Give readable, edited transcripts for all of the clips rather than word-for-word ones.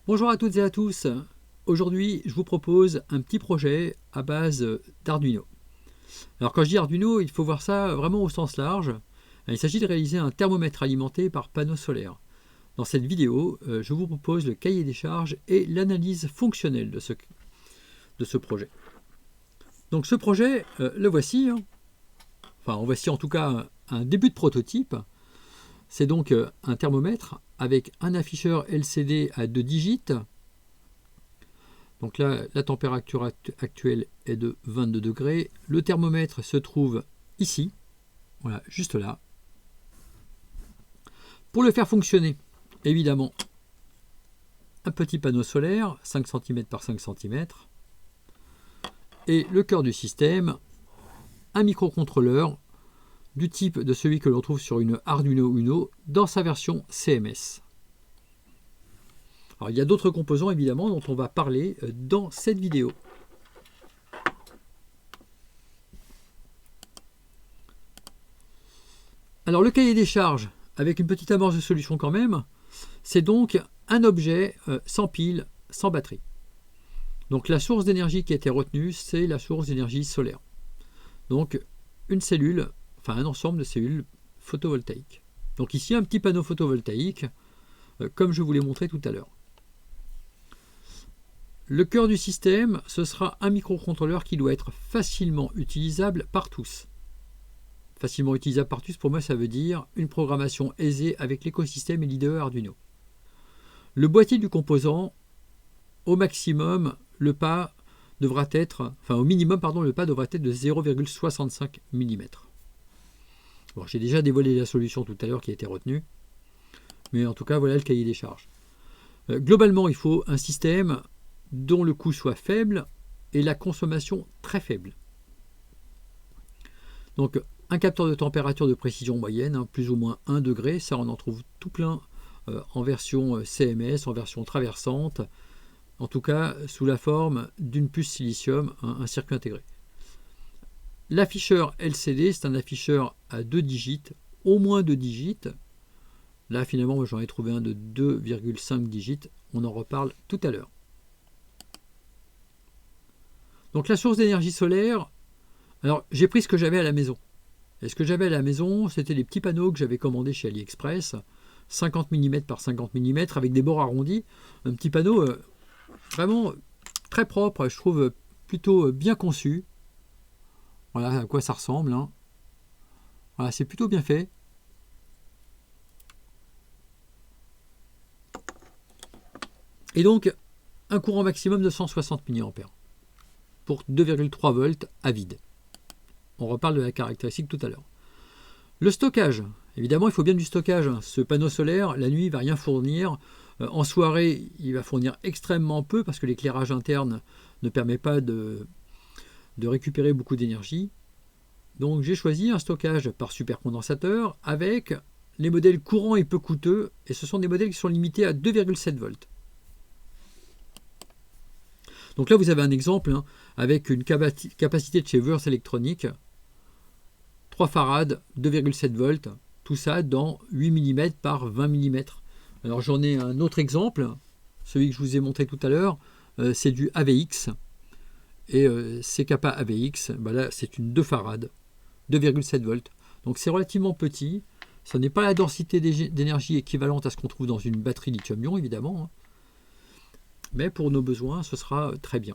Bonjour à toutes et à tous. Aujourd'hui, je vous propose un petit projet à base d'Arduino. Alors quand je dis Arduino, il faut voir ça vraiment au sens large. Il s'agit de réaliser un thermomètre alimenté par panneau solaire. Dans cette vidéo, je vous propose le cahier des charges et l'analyse fonctionnelle de ce projet. Donc ce projet, le voici. Enfin, en voici en tout cas un début de prototype. C'est donc un thermomètre avec un afficheur LCD à 2 digits. Donc là, la température actuelle est de 22 degrés. Le thermomètre se trouve ici, voilà, juste là. Pour le faire fonctionner, évidemment, un petit panneau solaire, 5 cm par 5 cm. Et le cœur du système, un microcontrôleur du type de celui que l'on trouve sur une Arduino Uno dans sa version CMS. Alors, il y a d'autres composants évidemment dont on va parler dans cette vidéo. Alors le cahier des charges, avec une petite amorce de solution quand même, c'est donc un objet sans pile, sans batterie. Donc la source d'énergie qui a été retenue, c'est la source d'énergie solaire. Donc une cellule, enfin un ensemble de cellules photovoltaïques. Donc ici un petit panneau photovoltaïque, comme je vous l'ai montré tout à l'heure. Le cœur du système, ce sera un microcontrôleur qui doit être facilement utilisable par tous. Facilement utilisable par tous, pour moi, ça veut dire une programmation aisée avec l'écosystème et l'IDE Arduino. Le boîtier du composant, au maximum, le pas devra être, enfin au minimum, pardon, le pas devra être de 0,65 mm. Bon, j'ai déjà dévoilé la solution tout à l'heure qui a été retenue, mais en tout cas, voilà le cahier des charges. Globalement, il faut un système dont le coût soit faible et la consommation très faible. Donc, un capteur de température de précision moyenne, plus ou moins 1 degré, ça on en trouve tout plein en version CMS, en version traversante, en tout cas sous la forme d'une puce silicium, un circuit intégré. L'afficheur LCD, c'est un afficheur à 2 digits, au moins 2 digits. Là finalement j'en ai trouvé un de 2,5 digits, on en reparle tout à l'heure. Donc la source d'énergie solaire, alors j'ai pris ce que j'avais à la maison. Et ce que j'avais à la maison, c'était des petits panneaux que j'avais commandés chez AliExpress, 50 mm par 50 mm avec des bords arrondis. Un petit panneau vraiment très propre, je trouve plutôt bien conçu. Voilà à quoi ça ressemble. Voilà, c'est plutôt bien fait. Et donc, un courant maximum de 160 mA pour 2,3 volts à vide. On reparle de la caractéristique tout à l'heure. Le stockage, évidemment il faut bien du stockage. Ce panneau solaire, la nuit, il ne va rien fournir. En soirée, il va fournir extrêmement peu parce que l'éclairage interne ne permet pas de récupérer beaucoup d'énergie. Donc j'ai choisi un stockage par supercondensateur avec les modèles courants et peu coûteux. Et ce sont des modèles qui sont limités à 2,7 volts. Donc là vous avez un exemple avec une capacité de chez Würth Electronic. 3 farads, 2,7 volts, tout ça dans 8 mm par 20 mm. Alors j'en ai un autre exemple, celui que je vous ai montré tout à l'heure, c'est du AVX. Et CKP AVX, là c'est une 2 farads, 2,7 volts. Donc c'est relativement petit, ce n'est pas la densité d'énergie équivalente à ce qu'on trouve dans une batterie lithium-ion évidemment, mais pour nos besoins ce sera très bien.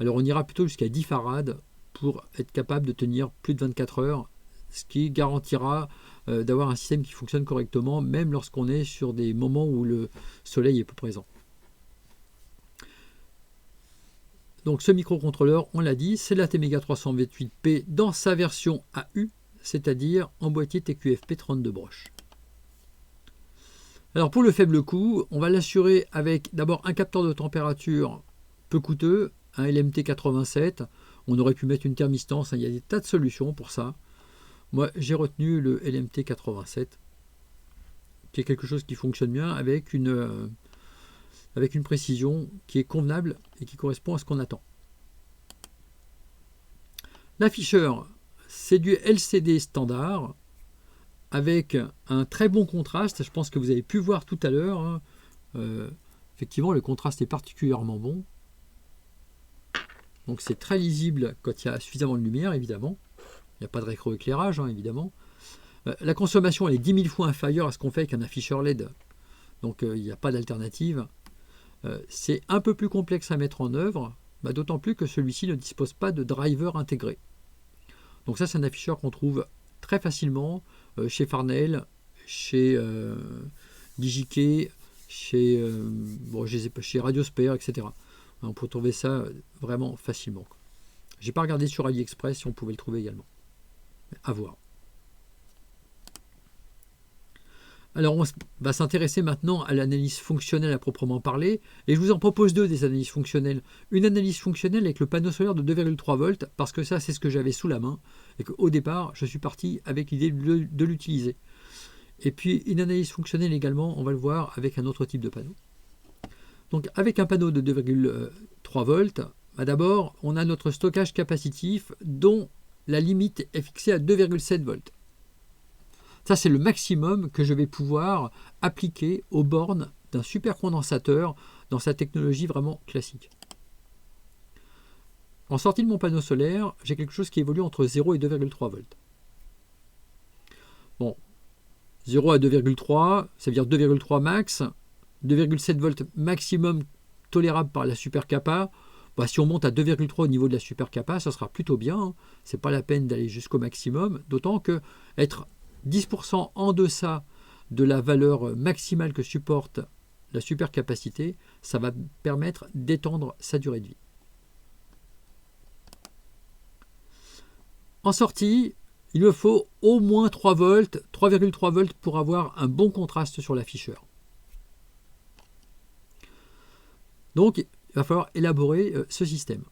Alors on ira plutôt jusqu'à 10 farads pour être capable de tenir plus de 24 heures, ce qui garantira d'avoir un système qui fonctionne correctement, même lorsqu'on est sur des moments où le soleil est peu présent. Donc ce microcontrôleur, on l'a dit, c'est la Temega 328P dans sa version AU, c'est-à-dire en boîtier TQFP 32 broches. Alors pour le faible coût, on va l'assurer avec d'abord un capteur de température peu coûteux, un LMT87. On aurait pu mettre une thermistance, il y a des tas de solutions pour ça. Moi, j'ai retenu le LMT87, qui est quelque chose qui fonctionne bien avec une précision qui est convenable et qui correspond à ce qu'on attend. L'afficheur, c'est du LCD standard avec un très bon contraste. Je pense que vous avez pu voir tout à l'heure Effectivement, le contraste est particulièrement bon. Donc c'est très lisible quand il y a suffisamment de lumière, évidemment. Il n'y a pas de rétroéclairage, hein, évidemment. La consommation elle est 10 000 fois inférieure à ce qu'on fait avec un afficheur LED. Donc il n'y a pas d'alternative. C'est un peu plus complexe à mettre en œuvre, d'autant plus que celui-ci ne dispose pas de driver intégré. Donc ça, c'est un afficheur qu'on trouve très facilement chez Farnell, chez DigiKey, chez Radiosphere, etc. On peut trouver ça vraiment facilement. J'ai pas regardé sur AliExpress si on pouvait le trouver également. À voir. Alors on va s'intéresser maintenant à l'analyse fonctionnelle à proprement parler, et je vous en propose deux des analyses fonctionnelles. Une analyse fonctionnelle avec le panneau solaire de 2,3 volts, parce que ça c'est ce que j'avais sous la main, et qu'au départ je suis parti avec l'idée de l'utiliser. Et puis une analyse fonctionnelle également, on va le voir avec un autre type de panneau. Donc avec un panneau de 2,3 volts, d'abord on a notre stockage capacitif dont la limite est fixée à 2,7 volts. Ça, c'est le maximum que je vais pouvoir appliquer aux bornes d'un supercondensateur dans sa technologie vraiment classique. En sortie de mon panneau solaire, j'ai quelque chose qui évolue entre 0 et 2,3 volts. Bon, 0 à 2,3, ça veut dire 2,3 max, 2,7 volts maximum tolérable par la supercapa. Si on monte à 2,3 au niveau de la supercapa, ça sera plutôt bien. Hein. Ce n'est pas la peine d'aller jusqu'au maximum, d'autant que être 10% en deçà de la valeur maximale que supporte la supercapacité, ça va permettre d'étendre sa durée de vie. En sortie, il me faut au moins 3 volts, 3,3 volts pour avoir un bon contraste sur l'afficheur. Donc, il va falloir élaborer ce système.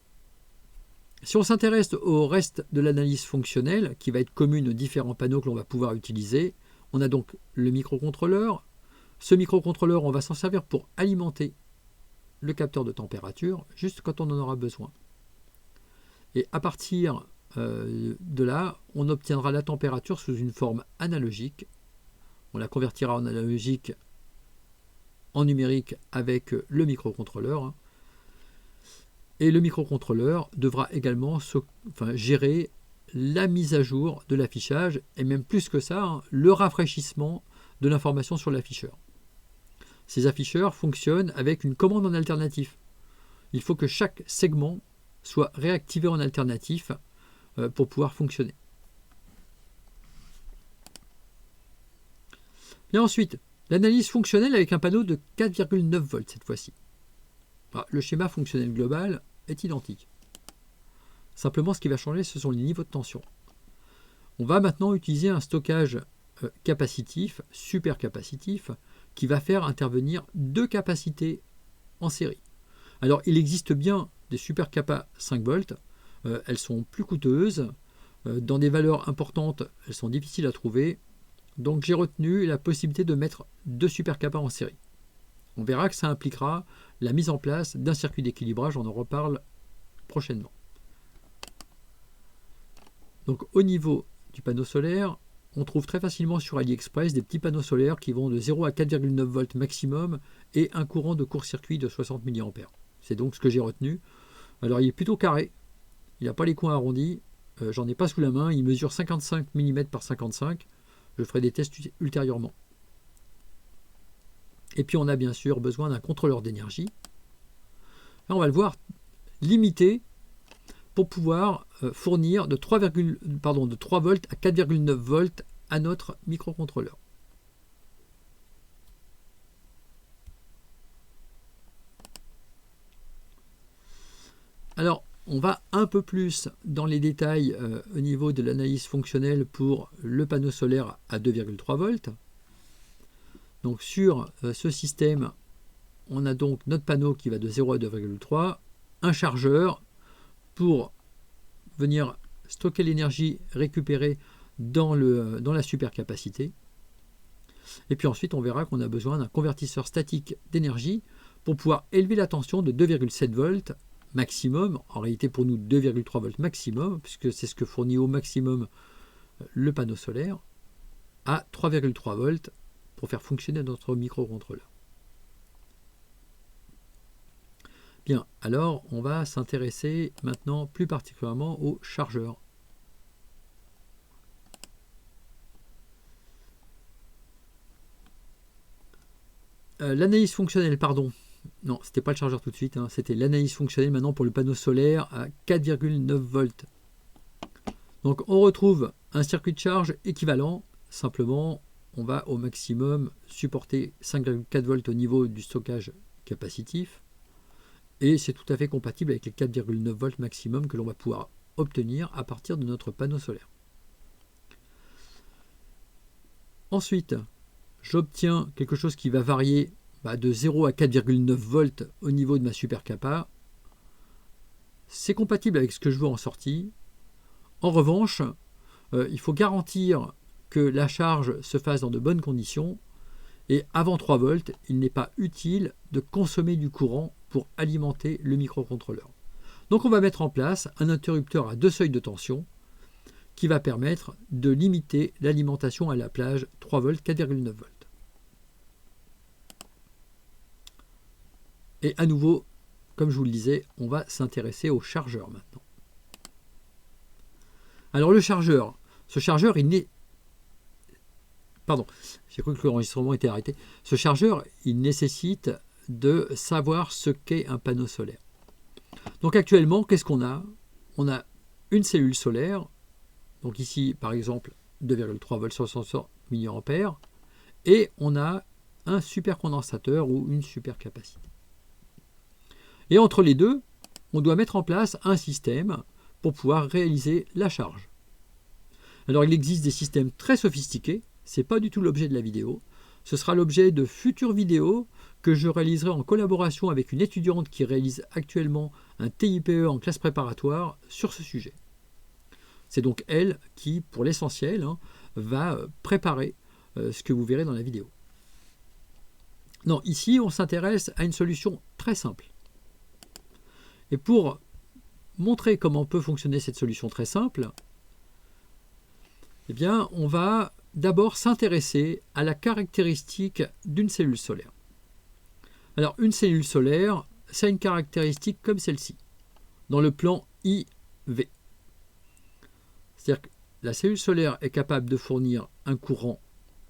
Si on s'intéresse au reste de l'analyse fonctionnelle, qui va être commune aux différents panneaux que l'on va pouvoir utiliser, on a donc le microcontrôleur. Ce microcontrôleur, on va s'en servir pour alimenter le capteur de température, juste quand on en aura besoin. Et à partir de là, on obtiendra la température sous une forme analogique. On la convertira en analogique en numérique avec le microcontrôleur. Et le microcontrôleur devra également gérer la mise à jour de l'affichage et même plus que ça, le rafraîchissement de l'information sur l'afficheur. Ces afficheurs fonctionnent avec une commande en alternatif. Il faut que chaque segment soit réactivé en alternatif pour pouvoir fonctionner. Et ensuite, l'analyse fonctionnelle avec un panneau de 4,9 volts cette fois-ci. Le schéma fonctionnel global est identique. Simplement, ce qui va changer, ce sont les niveaux de tension. On va maintenant utiliser un stockage capacitif, supercapacitif, qui va faire intervenir deux capacités en série. Alors, il existe bien des supercapas 5 volts. Elles sont plus coûteuses. Dans des valeurs importantes, elles sont difficiles à trouver. Donc, j'ai retenu la possibilité de mettre deux supercapas en série. On verra que ça impliquera la mise en place d'un circuit d'équilibrage, on en reparle prochainement. Donc au niveau du panneau solaire, on trouve très facilement sur AliExpress des petits panneaux solaires qui vont de 0 à 4,9 volts maximum et un courant de court-circuit de 60 mA. C'est donc ce que j'ai retenu. Alors il est plutôt carré, il n'a pas les coins arrondis, j'en ai pas sous la main, il mesure 55 mm par 55, je ferai des tests ultérieurement. Et puis on a bien sûr besoin d'un contrôleur d'énergie. Là on va le voir limité pour pouvoir fournir de 3 volts à 4,9 volts à notre microcontrôleur. Alors on va un peu plus dans les détails au niveau de l'analyse fonctionnelle pour le panneau solaire à 2,3 volts. Donc sur ce système, on a donc notre panneau qui va de 0 à 2,3, un chargeur pour venir stocker l'énergie récupérée dans la supercapacité. Et puis ensuite, on verra qu'on a besoin d'un convertisseur statique d'énergie pour pouvoir élever la tension de 2,7 volts maximum, en réalité pour nous 2,3 volts maximum, puisque c'est ce que fournit au maximum le panneau solaire, à 3,3 volts pour faire fonctionner notre microcontrôleur. Alors, on va s'intéresser maintenant plus particulièrement aux chargeurs. L'analyse fonctionnelle, pardon. Non, c'était pas le chargeur tout de suite, hein, c'était l'analyse fonctionnelle maintenant pour le panneau solaire à 4,9 volts. Donc on retrouve un circuit de charge équivalent, simplement on va au maximum supporter 5,4 volts au niveau du stockage capacitif, et c'est tout à fait compatible avec les 4,9 volts maximum que l'on va pouvoir obtenir à partir de notre panneau solaire. Ensuite, j'obtiens quelque chose qui va varier de 0 à 4,9 volts au niveau de ma super capa. C'est compatible avec ce que je veux en sortie. En revanche, il faut garantir que la charge se fasse dans de bonnes conditions, et avant 3 volts, il n'est pas utile de consommer du courant pour alimenter le microcontrôleur. Donc on va mettre en place un interrupteur à 2 seuils de tension qui va permettre de limiter l'alimentation à la plage 3 volts, 4,9 volts. Et à nouveau, comme je vous le disais, on va s'intéresser au chargeur maintenant. Alors le chargeur, ce chargeur, il n'est... Pardon, j'ai cru que l'enregistrement était arrêté. Ce chargeur, il nécessite de savoir ce qu'est un panneau solaire. Donc actuellement, qu'est-ce qu'on a? On a une cellule solaire, donc ici par exemple 2,3 volts 60 mA, et on a un supercondensateur ou une supercapacité. Et entre les deux, on doit mettre en place un système pour pouvoir réaliser la charge. Alors il existe des systèmes très sophistiqués, ce n'est pas du tout l'objet de la vidéo. Ce sera l'objet de futures vidéos que je réaliserai en collaboration avec une étudiante qui réalise actuellement un TIPE en classe préparatoire sur ce sujet. C'est donc elle qui, pour l'essentiel, va préparer ce que vous verrez dans la vidéo. Non, ici on s'intéresse à une solution très simple. Et pour montrer comment peut fonctionner cette solution très simple, eh bien, on va d'abord s'intéresser à la caractéristique d'une cellule solaire. Alors, une cellule solaire, ça a une caractéristique comme celle-ci, dans le plan IV. C'est-à-dire que la cellule solaire est capable de fournir un courant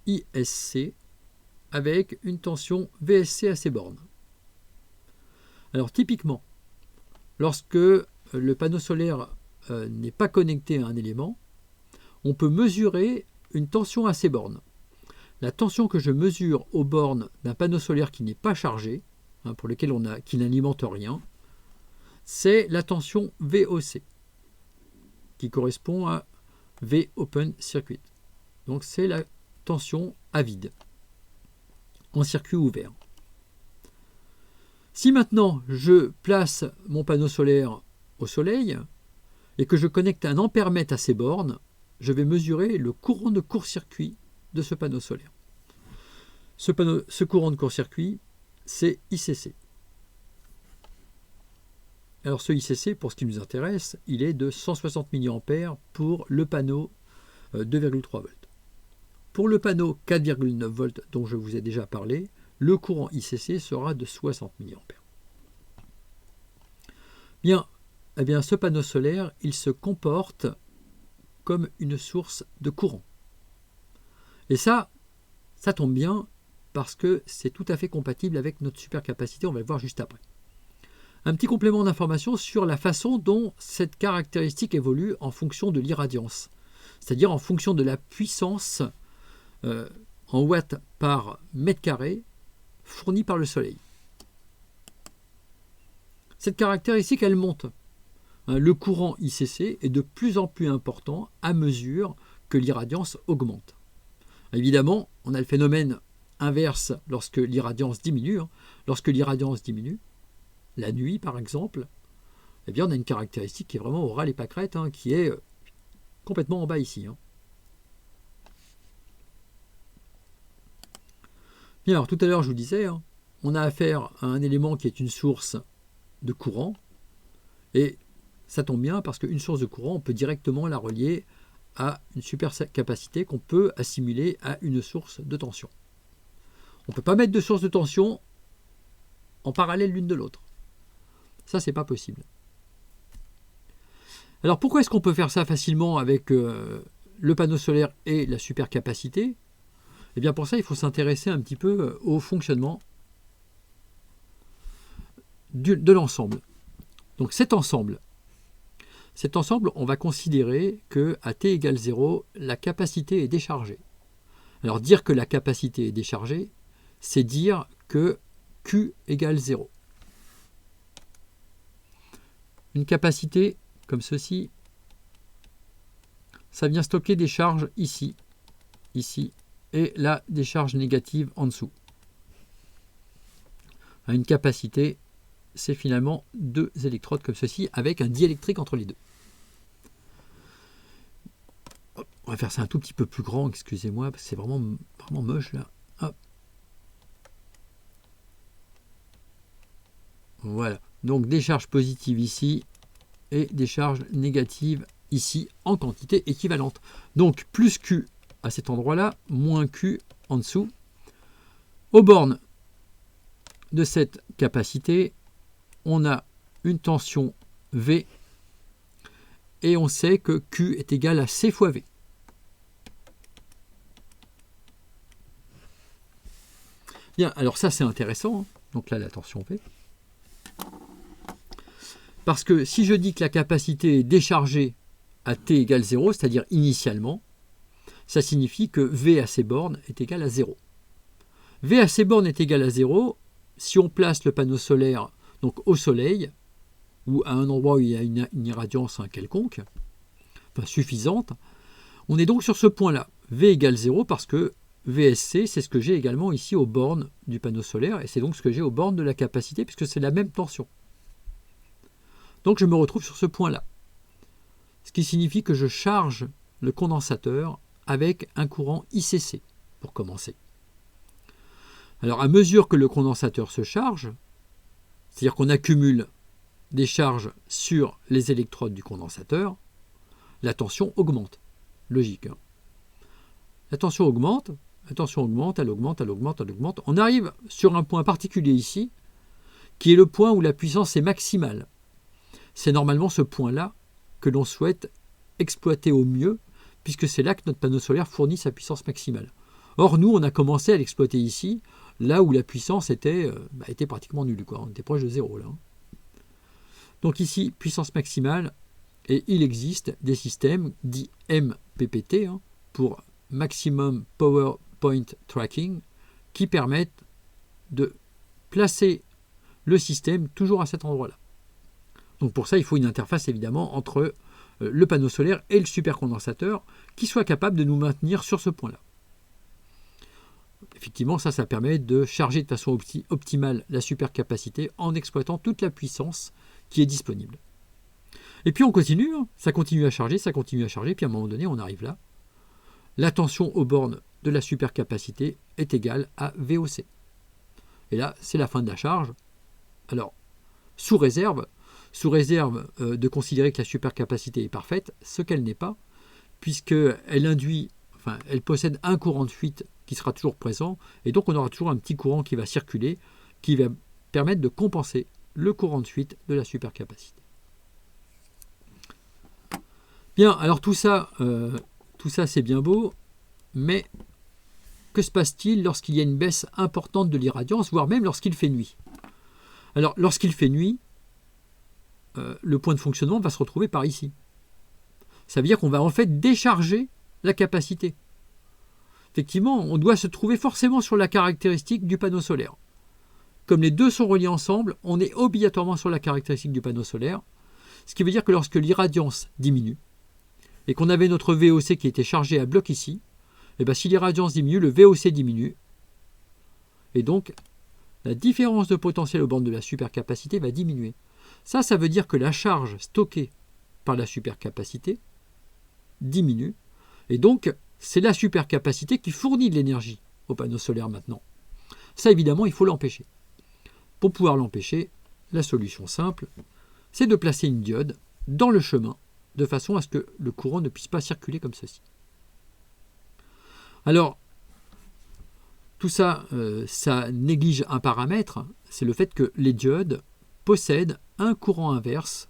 ISC avec une tension VSC à ses bornes. Alors, typiquement, lorsque le panneau solaire n'est pas connecté à un élément, on peut mesurer une tension à ses bornes. La tension que je mesure aux bornes d'un panneau solaire qui n'est pas chargé, pour lequel qui n'alimente rien, c'est la tension VOC, qui correspond à V Open Circuit. Donc c'est la tension à vide, en circuit ouvert. Si maintenant je place mon panneau solaire au soleil et que je connecte un ampèremètre à ces bornes, je vais mesurer le courant de court-circuit de ce panneau solaire. Ce courant de court-circuit, c'est ICC. Alors ce ICC, pour ce qui nous intéresse, il est de 160 mA pour le panneau 2,3 volts. Pour le panneau 4,9 volts dont je vous ai déjà parlé, le courant ICC sera de 60 mA. Bien, eh bien, ce panneau solaire, il se comporte comme une source de courant. Et ça tombe bien parce que c'est tout à fait compatible avec notre supercapacité, on va le voir juste après. Un petit complément d'information sur la façon dont cette caractéristique évolue en fonction de l'irradiance, c'est-à-dire en fonction de la puissance en watts par mètre carré fournie par le soleil. Cette caractéristique, elle monte. Le courant ICC est de plus en plus important à mesure que l'irradiance augmente. Évidemment, on a le phénomène inverse lorsque l'irradiance diminue. Lorsque l'irradiance diminue, la nuit par exemple, eh bien, on a une caractéristique qui est vraiment au ras les pâquerettes, qui est complètement en bas ici. Bien, alors tout à l'heure je vous disais, on a affaire à un élément qui est une source de courant, et ça tombe bien parce qu'une source de courant, on peut directement la relier à une supercapacité qu'on peut assimiler à une source de tension. On ne peut pas mettre de source de tension en parallèle l'une de l'autre. Ça, c'est pas possible. Alors pourquoi est-ce qu'on peut faire ça facilement avec le panneau solaire et la supercapacité? Eh bien pour ça, il faut s'intéresser un petit peu au fonctionnement de l'ensemble. Donc cet ensemble, on va considérer qu'à t égale 0, la capacité est déchargée. Alors dire que la capacité est déchargée, c'est dire que Q égale 0. Une capacité comme ceci, ça vient stocker des charges ici, ici, et là des charges négatives en dessous. Une capacité, c'est finalement deux électrodes comme ceci, avec un diélectrique entre les deux. On va faire ça un tout petit peu plus grand, excusez-moi, parce que c'est vraiment moche là. Hop. Voilà, donc des charges positives ici, et des charges négatives ici en quantité équivalente. Donc plus Q à cet endroit-là, moins Q en dessous. Aux bornes de cette capacité, on a une tension V et on sait que Q est égal à C fois V. Bien, alors ça c'est intéressant, hein. Donc là la tension V. Parce que si je dis que la capacité est déchargée à t égale 0, c'est-à-dire initialement, ça signifie que V à ces bornes est égal à 0. V à ces bornes est égal à 0 si on place le panneau solaire donc au soleil, ou à un endroit où il y a une irradiance quelconque, enfin suffisante. On est donc sur ce point-là. V égale 0 parce que VSC, c'est ce que j'ai également ici aux bornes du panneau solaire, et c'est donc ce que j'ai aux bornes de la capacité, puisque c'est la même tension. Donc je me retrouve sur ce point-là. Ce qui signifie que je charge le condensateur avec un courant ICC, pour commencer. Alors à mesure que le condensateur se charge, c'est-à-dire qu'on accumule des charges sur les électrodes du condensateur, la tension augmente. Logique. Hein. La tension augmente, elle augmente. On arrive sur un point particulier ici, qui est le point où la puissance est maximale. C'est normalement ce point-là que l'on souhaite exploiter au mieux, puisque c'est là que notre panneau solaire fournit sa puissance maximale. Or, nous, on a commencé à l'exploiter ici, là où la puissance était pratiquement nulle, quoi. On était proche de zéro, là. Donc ici, puissance maximale, et il existe des systèmes dits MPPT, hein, pour Maximum Power Point Tracking, qui permettent de placer le système toujours à cet endroit-là. Donc pour ça, il faut une interface évidemment entre le panneau solaire et le supercondensateur qui soit capable de nous maintenir sur ce point-là. Effectivement, ça permet de charger de façon optimale la supercapacité en exploitant toute la puissance qui est disponible. Et puis on continue, hein, ça continue à charger, puis à un moment donné, on arrive là. La tension aux bornes de la supercapacité est égale à VOC. Et là, c'est la fin de la charge. Alors, sous réserve de considérer que la supercapacité est parfaite, ce qu'elle n'est pas, puisqu'elle elle possède un courant de fuite qui sera toujours présent, et donc on aura toujours un petit courant qui va circuler, qui va permettre de compenser le courant de fuite de la supercapacité. Bien, alors tout ça c'est bien beau, mais que se passe-t-il lorsqu'il y a une baisse importante de l'irradiance, voire même lorsqu'il fait nuit? Alors, lorsqu'il fait nuit, le point de fonctionnement va se retrouver par ici. Ça veut dire qu'on va en fait décharger la capacité. Effectivement, on doit se trouver forcément sur la caractéristique du panneau solaire. Comme les deux sont reliés ensemble, on est obligatoirement sur la caractéristique du panneau solaire, ce qui veut dire que lorsque l'irradiance diminue, et qu'on avait notre VOC qui était chargé à bloc ici, et bien si l'irradiance diminue, le VOC diminue, et donc la différence de potentiel aux bornes de la supercapacité va diminuer. Ça veut dire que la charge stockée par la supercapacité diminue, et donc c'est la supercapacité qui fournit de l'énergie au panneau solaire maintenant. Ça, évidemment, il faut l'empêcher. Pour pouvoir l'empêcher, la solution simple, c'est de placer une diode dans le chemin, de façon à ce que le courant ne puisse pas circuler comme ceci. Alors, tout ça, ça néglige un paramètre, c'est le fait que les diodes possède un courant inverse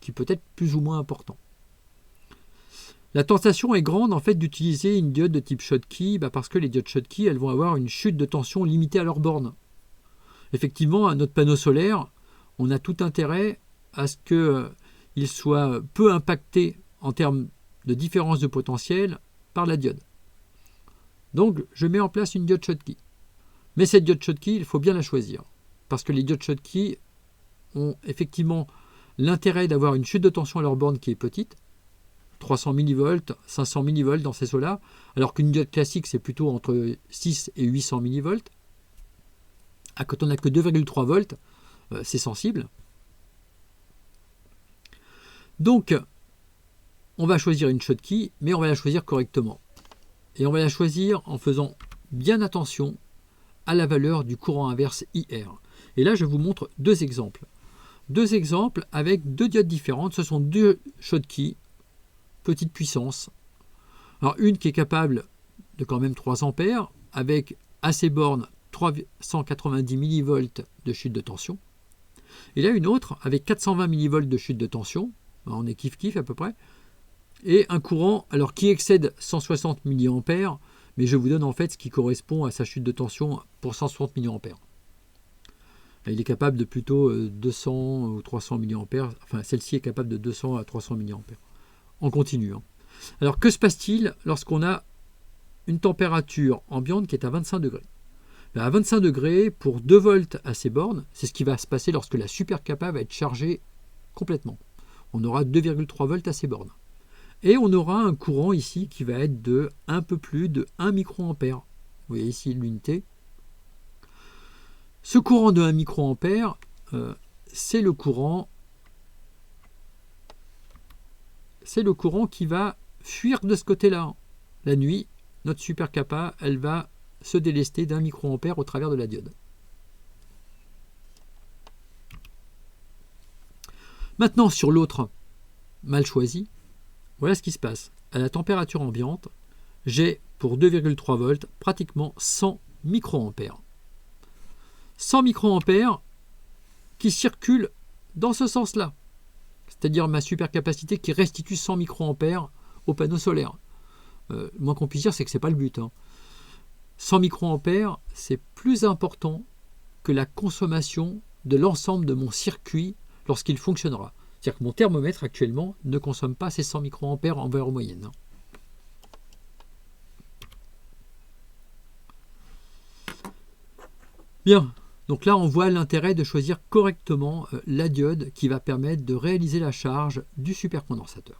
qui peut être plus ou moins important. La tentation est grande en fait d'utiliser une diode de type Schottky parce que les diodes Schottky elles vont avoir une chute de tension limitée à leur borne. Effectivement, à notre panneau solaire, on a tout intérêt à ce qu'il soit peu impacté en termes de différence de potentiel par la diode. Donc je mets en place une diode Schottky. Mais cette diode Schottky, il faut bien la choisir. Parce que les diodes Schottky ont effectivement l'intérêt d'avoir une chute de tension à leur borne qui est petite, 300 millivolts, 500 millivolts dans ces eaux-là, alors qu'une diode classique, c'est plutôt entre 6 et 800 millivolts. Quand on n'a que 2,3 volts, c'est sensible. Donc, on va choisir une Schottky, mais on va la choisir correctement. Et on va la choisir en faisant bien attention à la valeur du courant inverse IR. Et là, je vous montre deux exemples. Deux exemples avec deux diodes différentes. Ce sont deux Schottky, petite puissance. Alors, une qui est capable de quand même 3 ampères, avec à ses bornes 390 millivolts de chute de tension. Et là, une autre avec 420 millivolts de chute de tension. On est kiff-kiff à peu près. Et un courant alors qui excède 160 mA, mais je vous donne en fait ce qui correspond à sa chute de tension pour 160 mA. Il est capable de plutôt 200 ou 300 mA, enfin celle-ci est capable de 200 à 300 mA, en continu. Alors que se passe-t-il lorsqu'on a une température ambiante qui est à 25 degrés? À 25 degrés, pour 2 volts à ces bornes, c'est ce qui va se passer lorsque la supercapa va être chargée complètement. On aura 2,3 volts à ces bornes. Et on aura un courant ici qui va être de un peu plus de 1 microampère. Vous voyez ici l'unité. Ce courant de 1 microampère, c'est le courant qui va fuir de ce côté-là. La nuit, notre supercapa, elle va se délester d'1 microampère au travers de la diode. Maintenant, sur l'autre, mal choisi, voilà ce qui se passe. À la température ambiante, j'ai pour 2,3 volts pratiquement 100 microampères. 100 microampères qui circulent dans ce sens-là. C'est-à-dire ma supercapacité qui restitue 100 microampères au panneau solaire. Moins qu'on puisse dire, c'est que ce n'est pas le but. 100 microampères, c'est plus important que la consommation de l'ensemble de mon circuit lorsqu'il fonctionnera. C'est-à-dire que mon thermomètre actuellement ne consomme pas ces 100 microampères en valeur moyenne. Bien, donc là on voit l'intérêt de choisir correctement la diode qui va permettre de réaliser la charge du supercondensateur.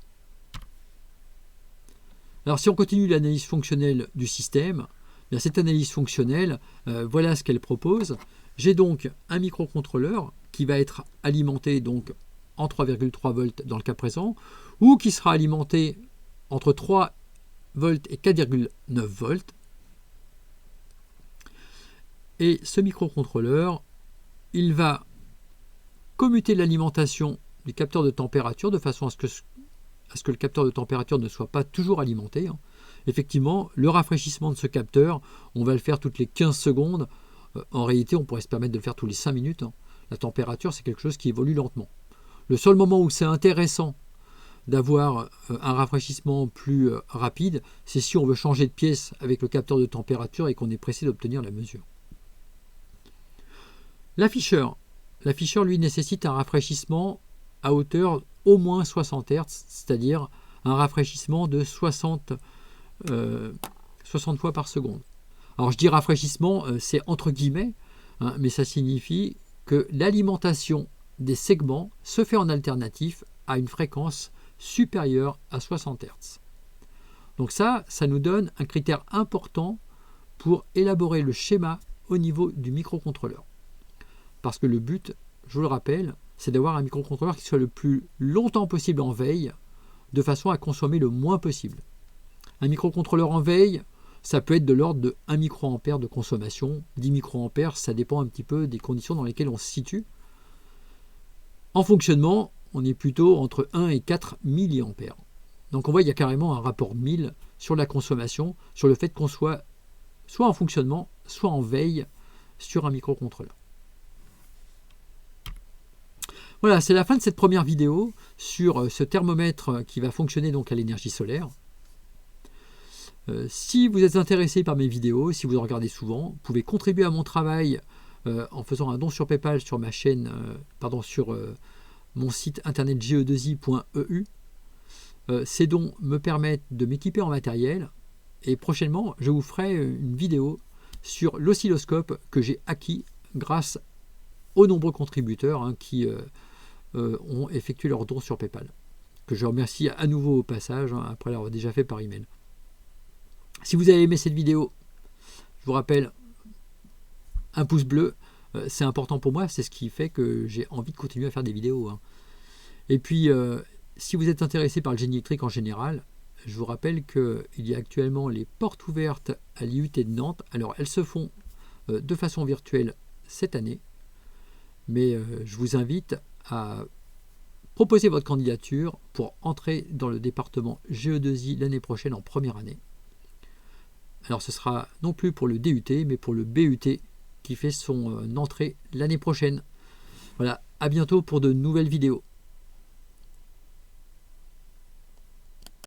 Alors si on continue l'analyse fonctionnelle du système, bien, cette analyse fonctionnelle, voilà ce qu'elle propose. J'ai donc un microcontrôleur qui va être alimenté donc en 3,3 volts dans le cas présent, ou qui sera alimenté entre 3 volts et 4,9 volts. Et ce microcontrôleur, il va commuter l'alimentation du capteur de température de façon à ce que le capteur de température ne soit pas toujours alimenté. Effectivement, le rafraîchissement de ce capteur, on va le faire toutes les 15 secondes. En réalité, on pourrait se permettre de le faire tous les 5 minutes. La température, c'est quelque chose qui évolue lentement. Le seul moment où c'est intéressant d'avoir un rafraîchissement plus rapide, c'est si on veut changer de pièce avec le capteur de température et qu'on est pressé d'obtenir la mesure. L'afficheur, lui, nécessite un rafraîchissement à hauteur au moins 60 Hz, c'est-à-dire un rafraîchissement de 60 fois par seconde. Alors je dis rafraîchissement, c'est entre guillemets, mais ça signifie que l'alimentation des segments se fait en alternatif à une fréquence supérieure à 60 Hz. Donc ça nous donne un critère important pour élaborer le schéma au niveau du microcontrôleur. Parce que le but, je vous le rappelle, c'est d'avoir un microcontrôleur qui soit le plus longtemps possible en veille, de façon à consommer le moins possible. Un microcontrôleur en veille, ça peut être de l'ordre de 1 microampère de consommation, 10 microampères, ça dépend un petit peu des conditions dans lesquelles on se situe. En fonctionnement, on est plutôt entre 1 et 4 milliampères. Donc on voit qu'il y a carrément un rapport 1000 sur la consommation, sur le fait qu'on soit en fonctionnement, soit en veille sur un microcontrôleur. Voilà, c'est la fin de cette première vidéo sur ce thermomètre qui va fonctionner donc à l'énergie solaire. Si vous êtes intéressé par mes vidéos, si vous en regardez souvent, vous pouvez contribuer à mon travail en faisant un don sur PayPal sur ma chaîne, sur mon site internet ge2i.eu. Ces dons me permettent de m'équiper en matériel et prochainement je vous ferai une vidéo sur l'oscilloscope que j'ai acquis grâce aux nombreux contributeurs qui ont effectué leurs dons sur PayPal, que je remercie à nouveau au passage après l'avoir déjà fait par email. Si vous avez aimé cette vidéo, je vous rappelle un pouce bleu, c'est important pour moi, c'est ce qui fait que j'ai envie de continuer à faire des vidéos. Et puis, si vous êtes intéressé par le génie électrique en général, je vous rappelle qu'il y a actuellement les portes ouvertes à l'IUT de Nantes. Alors, elles se font de façon virtuelle cette année, mais je vous invite à proposer votre candidature pour entrer dans le département GE2I l'année prochaine en première année. Alors ce sera non plus pour le DUT, mais pour le BUT qui fait son entrée l'année prochaine. Voilà, à bientôt pour de nouvelles vidéos.